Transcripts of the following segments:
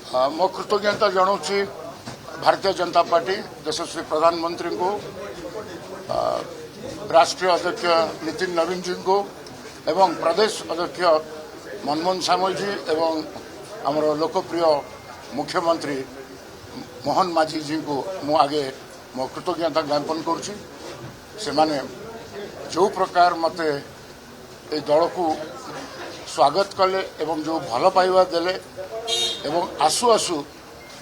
मो कृतज्ञता जनाऊँगी भारतीय जनता पार्टी यशस्वी प्रधानमंत्री को राष्ट्रीय अध्यक्ष नितिन नवीन जी को एवं प्रदेश अध्यक्ष मनमोहन सामल जी एवं आमर लोकप्रिय मुख्यमंत्री मोहन माझी जी को मु आगे मो कृतज्ञता ज्ञापन करुँची से माने जो प्रकार मते ए दल को स्वागत कले एवं जो भल पाइबा देले एवं आसु आसु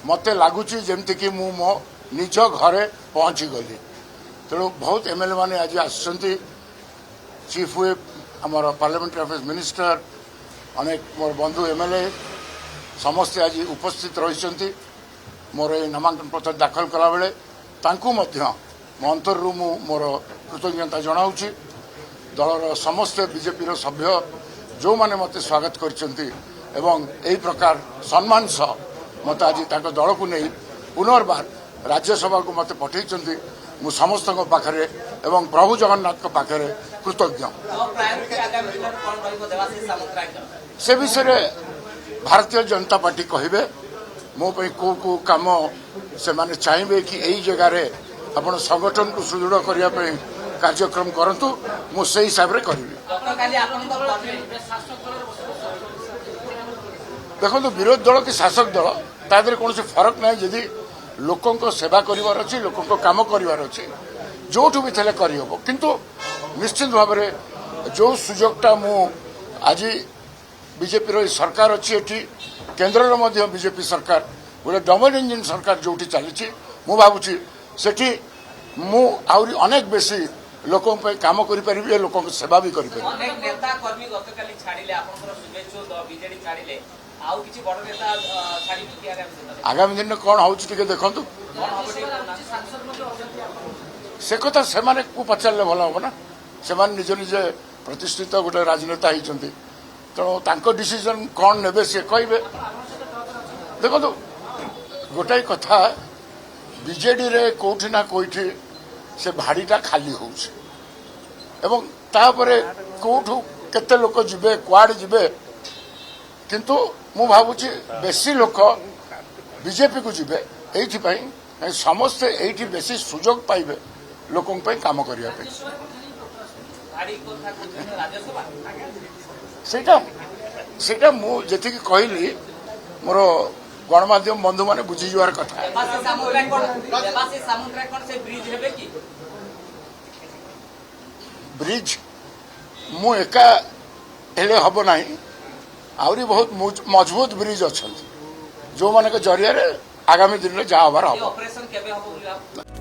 मते लगुच जमती कि मु मो निज घरे पहुंची गली तेणु बहुत एमएलए माने आज आसुचंती चीफ व्हिप आमर पार्लियामेंट्री अफेयर्स मिनिस्टर अनेक मोर बंधु एमएलए समस्ते आज उपस्थित रही मोर ये नामांकन पत्र दाखल कला बेले तांकु मध्य मो अंतरु मु मोर कृतज्ञता जनाऊँगी दलर समस्त बीजेपी सभ्य जो माने मते स्वागत करछंती एवं एही प्रकार सम्मान सह मते आज ताको दल को नहीं पुनर्बार राज्यसभा को मते पठेइछंती मु समस्त पाखरे एवं प्रभु जगन्नाथ को पाखरे कृतज्ञ से विषय भारतीय जनता पार्टी कहिबे मो पे को काम से माने चाहिए कि यही जगह आपण संगठन को सुदृढ़ करने पे कार्यक्रम करंतु मु से हिसाब रे करिवि देखो विरोधी दल कि शासक दल तादर कौन फरक ना जदि लोकों सेवा करिवार अछि लोकों काम करिवार अछि जोठु भी थले करि हबो किंतु निश्चित भाव में जो सुजोगटा मु आज बीजेपी रो सरकार अछि एठी केंद्र रो मध्य बीजेपी सरकार गोटे डबल इंजिन सरकार जोठी चली मु भावुची सेठी मु आउरी अनेक बेसी लोकों पे काम करि परिबे लोकों को सेवा भी करि परिबे अनेक नेता कर्मी गतकाली छाडिले आपनकर शुभेच्छा बीजेडी छाडिले आउ किछि बड़ नेता छाडिबि कि आगामी दिन में कोन होउची टिके देखंतु से कथा से माने को पचारले भलो हो ना से माने निज निज प्रतिष्ठित गोटे राजनेता हिचंती तो तांको डिसीजन कोन नेबे से कहबे देखंतु गोटाई कथा बीजेडी रे कोठी ना कोठी से भाड़ीटा खाली होउछ एवं तापरे कोठु केते लोक जिबे क्वाड जिबे किंतु मु भाबुची बेसी लोक बीजेपी को जिबे एठी पई समस्त एठी बेसी सुजोग पाइबे लोकों पे काम करिया पे सेटा मु जेति कि कहली मोर गणमाध्यम बंधु माने बुझी जुआर कथा ब्रिज मु एका हेले हबो नाही आउरी बहुत मजबूत ब्रिज अच्छा जो माने के जरिया रे आगामी दिन में जा हबार हम।